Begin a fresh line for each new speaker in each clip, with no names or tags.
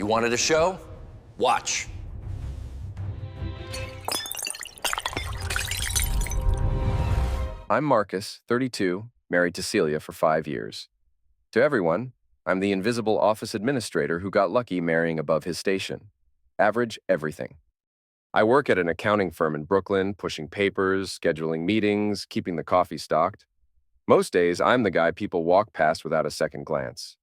You wanted a show? Watch.
I'm Marcus, 32, married to Celia for 5 years. To everyone, I'm the invisible office administrator who got lucky marrying above his station. Average everything. I work at an accounting firm in Brooklyn, pushing papers, scheduling meetings, keeping the coffee stocked. Most days, I'm the guy people walk past without a second glance.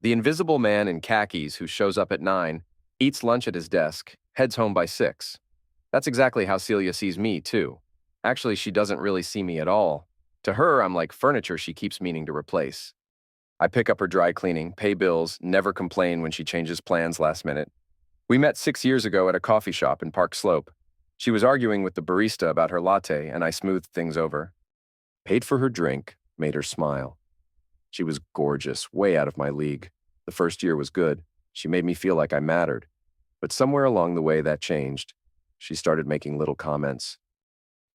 The invisible man in khakis who shows up at 9, eats lunch at his desk, heads home by 6. That's exactly how Celia sees me, too. Actually, she doesn't really see me at all. To her, I'm like furniture she keeps meaning to replace. I pick up her dry cleaning, pay bills, never complain when she changes plans last minute. We met 6 years ago at a coffee shop in Park Slope. She was arguing with the barista about her latte, and I smoothed things over. Paid for her drink, made her smile. She was gorgeous, way out of my league. The first year was good. She made me feel like I mattered. But somewhere along the way, that changed. She started making little comments.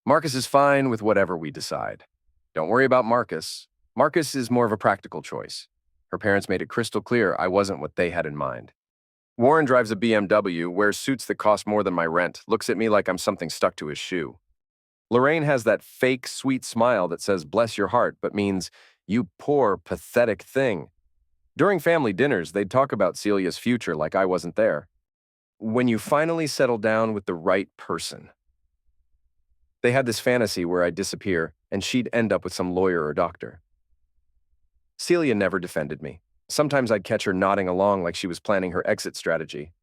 Marcus is fine with whatever we decide. Don't worry about Marcus. Marcus is more of a practical choice. Her parents made it crystal clear I wasn't what they had in mind. Warren drives a BMW, wears suits that cost more than my rent, looks at me like I'm something stuck to his shoe. Lorraine has that fake, sweet smile that says, bless your heart, but means, you poor, pathetic thing. During family dinners, they'd talk about Celia's future like I wasn't there. When you finally settle down with the right person. They had this fantasy where I'd disappear, and she'd end up with some lawyer or doctor. Celia never defended me. Sometimes I'd catch her nodding along like she was planning her exit strategy.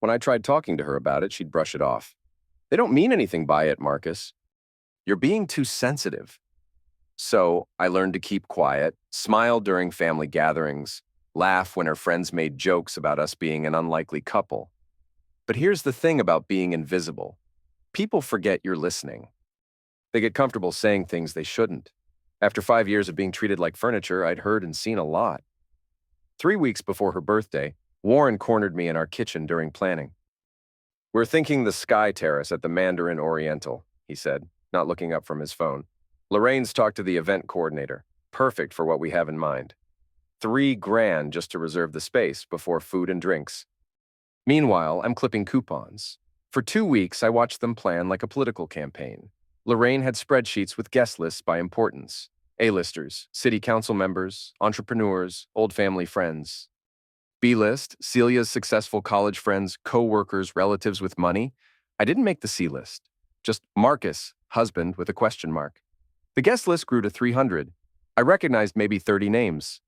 When I tried talking to her about it, she'd brush it off. They don't mean anything by it, Marcus. You're being too sensitive. So I learned to keep quiet, smile during family gatherings, laugh when her friends made jokes about us being an unlikely couple. But here's the thing about being invisible. People forget you're listening. They get comfortable saying things they shouldn't. After 5 years of being treated like furniture, I'd heard and seen a lot. 3 weeks before her birthday, Warren cornered me in our kitchen during planning. We're thinking the Sky Terrace at the Mandarin Oriental, he said, not looking up from his phone. Lorraine's talked to the event coordinator. Perfect for what we have in mind. $3,000 just to reserve the space before food and drinks. Meanwhile, I'm clipping coupons. For 2 weeks, I watched them plan like a political campaign. Lorraine had spreadsheets with guest lists by importance. A-listers, city council members, entrepreneurs, old family friends. B-list, Celia's successful college friends, co-workers, relatives with money. I didn't make the C-list. Just Marcus, husband, with a question mark. The guest list grew to 300. I recognized maybe 30 names.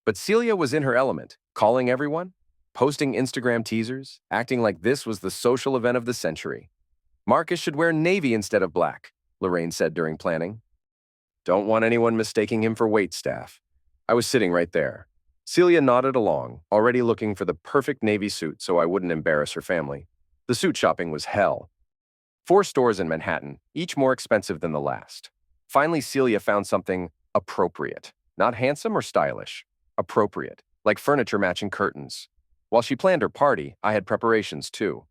But Celia was in her element, calling everyone, posting Instagram teasers, acting like this was the social event of the century. Marcus should wear navy instead of black, Lorraine said during planning. Don't want anyone mistaking him for waitstaff. I was sitting right there. Celia nodded along, already looking for the perfect navy suit so I wouldn't embarrass her family. The suit shopping was hell. 4 stores in Manhattan, each more expensive than the last. Finally, Celia found something appropriate. Not handsome or stylish. Appropriate, like furniture matching curtains. While she planned her party, I had preparations too.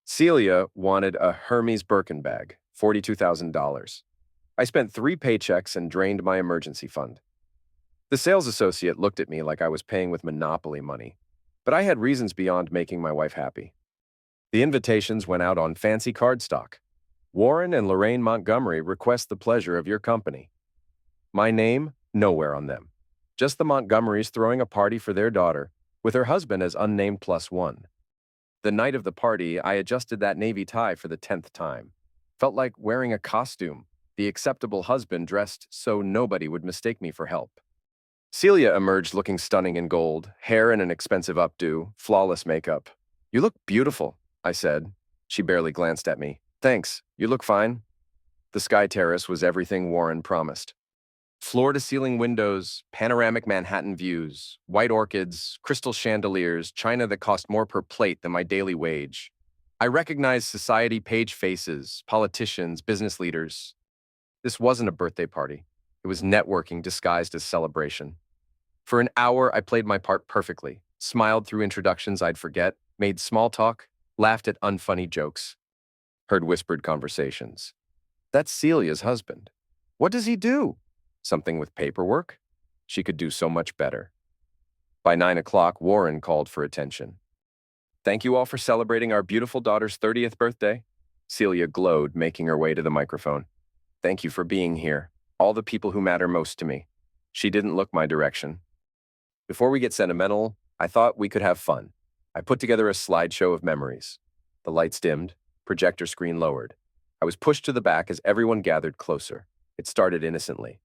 Celia wanted a Hermes Birkin bag, $42,000. I spent 3 paychecks and drained my emergency fund. The sales associate looked at me like I was paying with Monopoly money, but I had reasons beyond making my wife happy. The invitations went out on fancy cardstock. Warren and Lorraine Montgomery request the pleasure of your company. My name, nowhere on them. Just the Montgomerys throwing a party for their daughter, with her husband as unnamed +1. The night of the party, I adjusted that navy tie for the 10th time. Felt like wearing a costume, the acceptable husband dressed so nobody would mistake me for help. Celia emerged looking stunning in gold, hair in an expensive updo, flawless makeup. You look beautiful, I said. She barely glanced at me. Thanks, you look fine. The Sky Terrace was everything Warren promised. Floor-to-ceiling windows, panoramic Manhattan views, white orchids, crystal chandeliers, china that cost more per plate than my daily wage. I recognized society page faces, politicians, business leaders. This wasn't a birthday party. It was networking disguised as celebration. For an hour, I played my part perfectly, smiled through introductions I'd forget, made small talk, laughed at unfunny jokes. Heard whispered conversations. That's Celia's husband. What does he do? Something with paperwork? She could do so much better. By 9 o'clock, Warren called for attention. "Thank you all for celebrating our beautiful daughter's 30th birthday." Celia glowed, making her way to the microphone. "Thank you for being here, all the people who matter most to me." She didn't look my direction. Before we get sentimental, I thought we could have fun. I put together a slideshow of memories. The lights dimmed, projector screen lowered. I was pushed to the back as everyone gathered closer. It started innocently.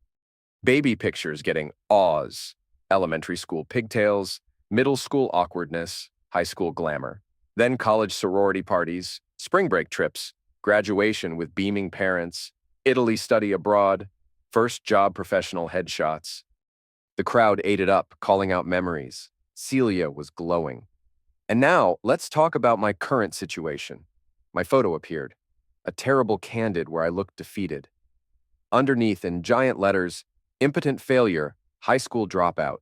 Baby pictures getting awes, elementary school pigtails, middle school awkwardness, high school glamour, then college sorority parties, spring break trips, graduation with beaming parents, Italy study abroad, first job professional headshots. The crowd ate it up, calling out memories. Celia was glowing. And now, let's talk about my current situation. My photo appeared. A terrible candid where I looked defeated. Underneath, in giant letters, impotent failure, high school dropout.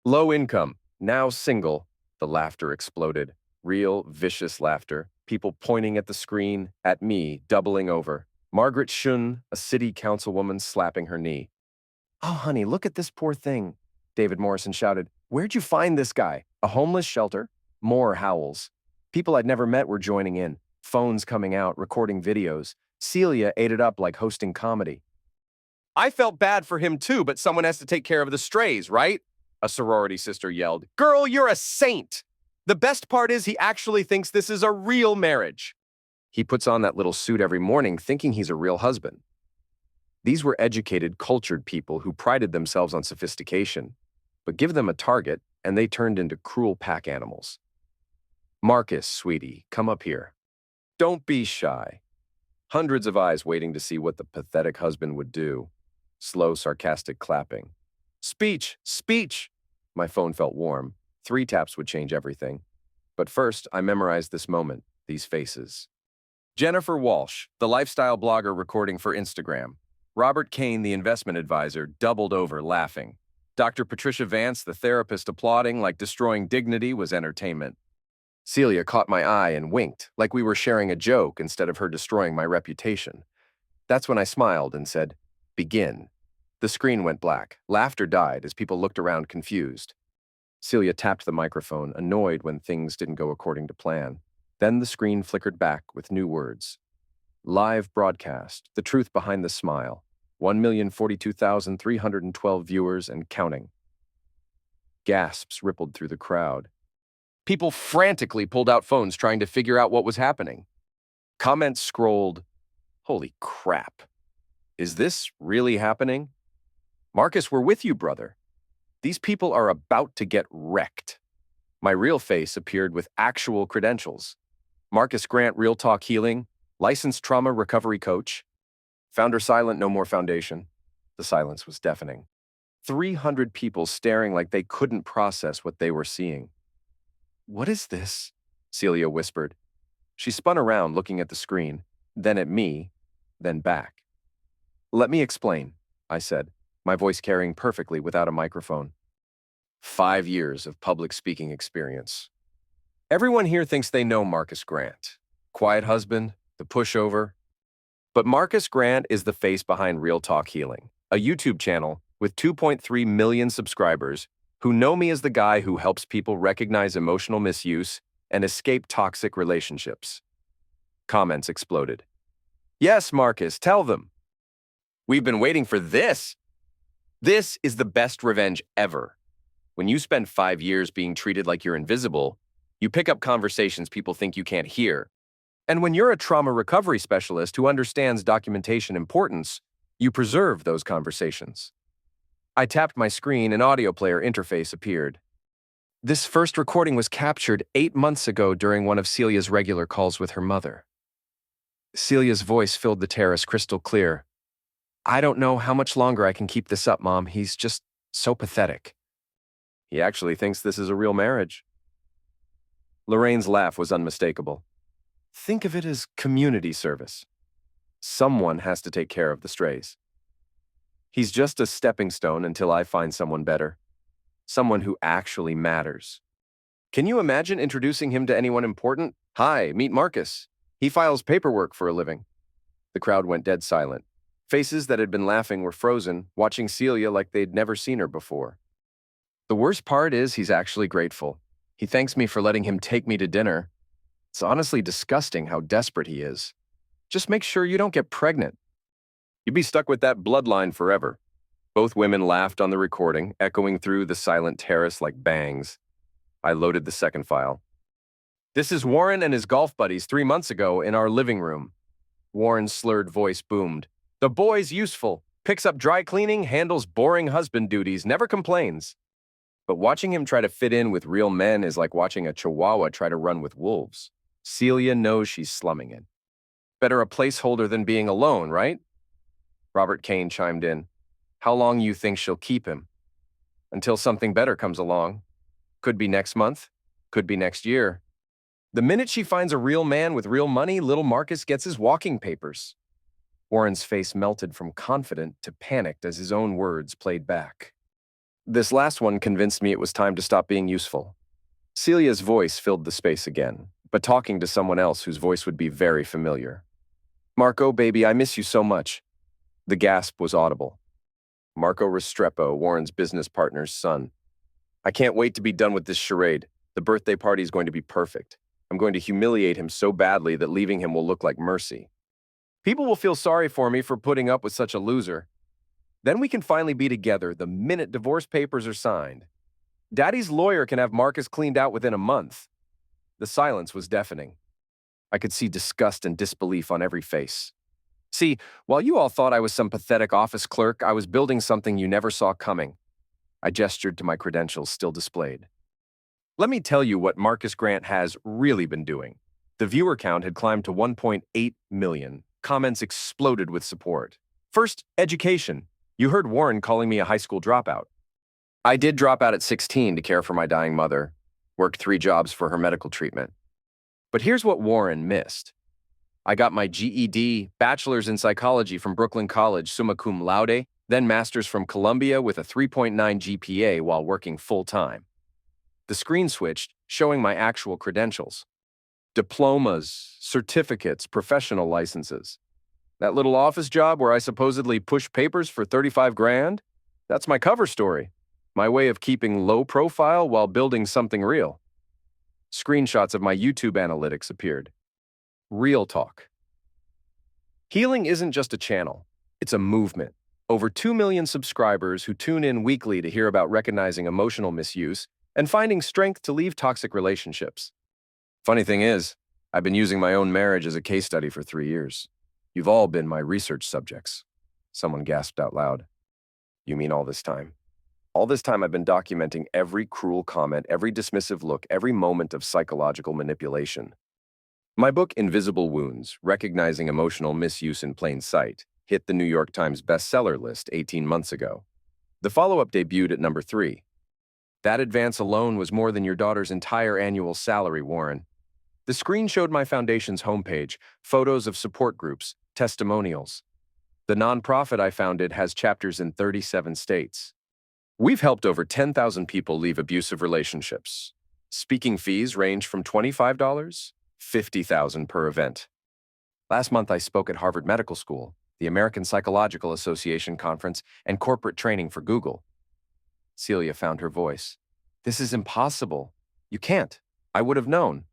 Low income, now single. The laughter exploded. Real, vicious laughter. People pointing at the screen, at me, doubling over. Margaret Shun, a city councilwoman, slapping her knee. "Oh, honey, look at this poor thing," David Morrison shouted. "Where'd you find this guy? A homeless shelter?" More howls. People I'd never met were joining in, phones coming out, recording videos. Celia ate it up like hosting comedy. "I felt bad for him too, but someone has to take care of the strays, right?" a sorority sister yelled. "Girl, you're a saint! The best part is he actually thinks this is a real marriage." He puts on that little suit every morning thinking he's a real husband. These were educated, cultured people who prided themselves on sophistication, but give them a target and they turned into cruel pack animals. "Marcus, sweetie, come up here. Don't be shy." Hundreds of eyes waiting to see what the pathetic husband would do. Slow, sarcastic clapping. "Speech! Speech!" My phone felt warm. 3 taps would change everything. But first, I memorized this moment, these faces. Jennifer Walsh, the lifestyle blogger recording for Instagram. Robert Kane, the investment advisor, doubled over laughing. Dr. Patricia Vance, the therapist, applauding like destroying dignity was entertainment. Celia caught my eye and winked, like we were sharing a joke instead of her destroying my reputation. That's when I smiled and said, "Begin." The screen went black. Laughter died as people looked around confused. Celia tapped the microphone, annoyed when things didn't go according to plan. Then the screen flickered back with new words. Live broadcast, the truth behind the smile. 1,042,312 viewers and counting. Gasps rippled through the crowd. People frantically pulled out phones trying to figure out what was happening. Comments scrolled, "Holy crap. Is this really happening? Marcus, we're with you, brother. These people are about to get wrecked." My real face appeared with actual credentials. Marcus Grant, Real Talk Healing, licensed trauma recovery coach. Founder silent, no more foundation. The silence was deafening. 300 people staring like they couldn't process what they were seeing. "What is this?" Celia whispered. She spun around looking at the screen, then at me, then back. "Let me explain," I said, my voice carrying perfectly without a microphone. 5 years of public speaking experience. Everyone here thinks they know Marcus Grant. Quiet husband, the pushover. But Marcus Grant is the face behind Real Talk Healing, a YouTube channel with 2.3 million subscribers who know me as the guy who helps people recognize emotional misuse and escape toxic relationships. Comments exploded. "Yes, Marcus, tell them. We've been waiting for this. This is the best revenge ever. When you spend 5 years being treated like you're invisible, you pick up conversations people think you can't hear. And when you're a trauma recovery specialist who understands documentation importance, you preserve those conversations." I tapped my screen, an audio player interface appeared. This first recording was captured 8 months ago during one of Celia's regular calls with her mother. Celia's voice filled the terrace crystal clear. "I don't know how much longer I can keep this up, Mom. He's just so pathetic." He actually thinks this is a real marriage. Lorraine's laugh was unmistakable. Think of it as community service. Someone has to take care of the strays. He's just a stepping stone until I find someone better. Someone who actually matters. Can you imagine introducing him to anyone important? "Hi, meet Marcus. He files paperwork for a living." The crowd went dead silent. Faces that had been laughing were frozen, watching Celia like they'd never seen her before. The worst part is he's actually grateful. He thanks me for letting him take me to dinner. It's honestly disgusting how desperate he is. Just make sure you don't get pregnant. You'd be stuck with that bloodline forever. Both women laughed on the recording, echoing through the silent terrace like bangs. I loaded the second file. This is Warren and his golf buddies 3 months ago in our living room. Warren's slurred voice boomed. The boy's useful, picks up dry cleaning, handles boring husband duties, never complains. But watching him try to fit in with real men is like watching a chihuahua try to run with wolves. Celia knows she's slumming it. Better a placeholder than being alone, right? Robert Kane chimed in. How long you think she'll keep him? Until something better comes along. Could be next month. Could be next year. The minute she finds a real man with real money, little Marcus gets his walking papers. Warren's face melted from confident to panicked as his own words played back. This last one convinced me it was time to stop being useful. Celia's voice filled the space again, but talking to someone else whose voice would be very familiar. Marco, baby, I miss you so much. The gasp was audible. Marco Restrepo, Warren's business partner's son. I can't wait to be done with this charade. The birthday party is going to be perfect. I'm going to humiliate him so badly that leaving him will look like mercy. People will feel sorry for me for putting up with such a loser. Then we can finally be together the minute divorce papers are signed. Daddy's lawyer can have Marcus cleaned out within a month. The silence was deafening. I could see disgust and disbelief on every face. See, while you all thought I was some pathetic office clerk, I was building something you never saw coming. I gestured to my credentials still displayed. Let me tell you what Marcus Grant has really been doing. The viewer count had climbed to 1.8 million. Comments exploded with support. First, education. You heard Warren calling me a high school dropout. I did drop out at 16 to care for my dying mother, worked 3 jobs for her medical treatment. But here's what Warren missed. I got my GED, bachelor's in psychology from Brooklyn College, summa cum laude, then master's from Columbia with a 3.9 GPA while working full-time. The screen switched, showing my actual credentials. Diplomas, certificates, professional licenses. That little office job where I supposedly push papers for 35 grand? That's my cover story. My way of keeping low profile while building something real. Screenshots of my YouTube analytics appeared. Real talk. Healing isn't just a channel. It's a movement. Over 2 million subscribers who tune in weekly to hear about recognizing emotional misuse and finding strength to leave toxic relationships. Funny thing is, I've been using my own marriage as a case study for 3 years. You've all been my research subjects. Someone gasped out loud. You mean all this time? All this time I've been documenting every cruel comment, every dismissive look, every moment of psychological manipulation. My book, Invisible Wounds, Recognizing Emotional Misuse in Plain Sight, hit the New York Times bestseller list 18 months ago. The follow-up debuted at number 3. That advance alone was more than your daughter's entire annual salary, Warren. The screen showed my foundation's homepage, photos of support groups, testimonials. The nonprofit I founded has chapters in 37 states. We've helped over 10,000 people leave abusive relationships. Speaking fees range from $25, $50,000 per event. Last month I spoke at Harvard Medical School, the American Psychological Association conference, and corporate training for Google. Celia found her voice. This is impossible. You can't. I would have known.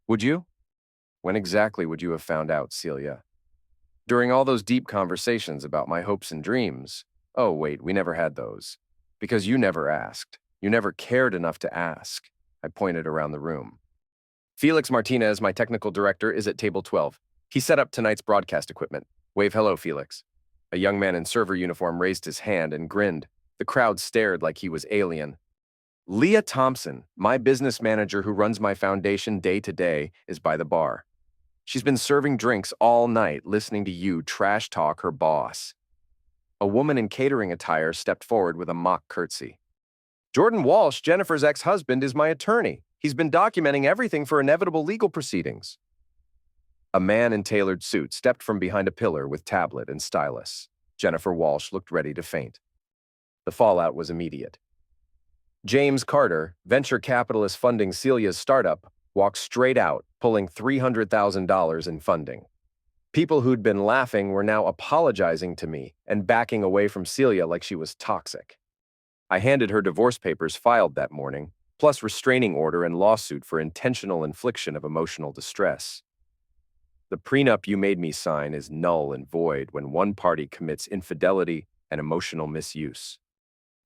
Would you? When exactly would you have found out, Celia? During all those deep conversations about my hopes and dreams. Oh, wait, we never had those. Because you never asked. You never cared enough to ask. I pointed around the room. Felix Martinez, my technical director, is at table 12. He set up tonight's broadcast equipment. Wave hello, Felix. A young man in server uniform raised his hand and grinned. The crowd stared like he was alien. Leah Thompson, my business manager who runs my foundation day to day, is by the bar. She's been serving drinks all night, listening to you trash talk her boss. A woman in catering attire stepped forward with a mock curtsy. Jordan Walsh, Jennifer's ex-husband, is my attorney. He's been documenting everything for inevitable legal proceedings. A man in tailored suit stepped from behind a pillar with tablet and stylus. Jennifer Walsh looked ready to faint. The fallout was immediate. James Carter, venture capitalist funding Celia's startup, walked straight out, pulling $300,000 in funding. People who'd been laughing were now apologizing to me and backing away from Celia like she was toxic. I handed her divorce papers filed that morning, plus restraining order and lawsuit for intentional infliction of emotional distress. The prenup you made me sign is null and void when one party commits infidelity and emotional misuse.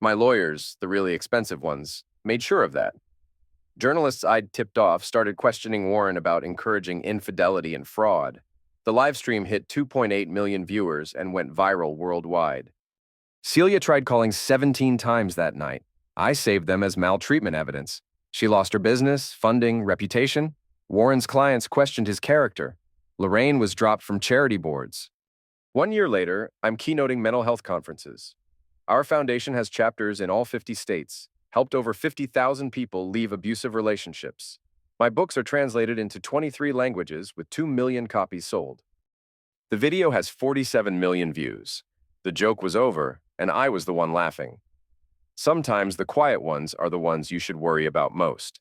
My lawyers, the really expensive ones, made sure of that. Journalists I'd tipped off started questioning Warren about encouraging infidelity and fraud. The live stream hit 2.8 million viewers and went viral worldwide. Celia tried calling 17 times that night. I saved them as maltreatment evidence. She lost her business, funding, reputation. Warren's clients questioned his character. Lorraine was dropped from charity boards. 1 year later, I'm keynoting mental health conferences. Our foundation has chapters in all 50 states, helped over 50,000 people leave abusive relationships. My books are translated into 23 languages with 2 million copies sold. The video has 47 million views. The joke was over, and I was the one laughing. Sometimes the quiet ones are the ones you should worry about most.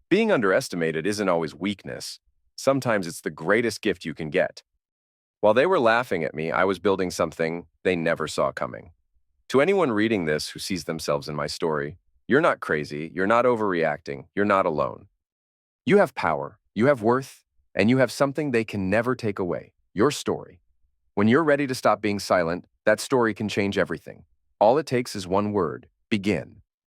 Being underestimated isn't always weakness. Sometimes it's the greatest gift you can get. While they were laughing at me, I was building something they never saw coming. To anyone reading this who sees themselves in my story, you're not crazy, you're not overreacting, you're not alone. You have power, you have worth, and you have something they can never take away, your story. When you're ready to stop being silent, that story can change everything. All it takes is one word: begin.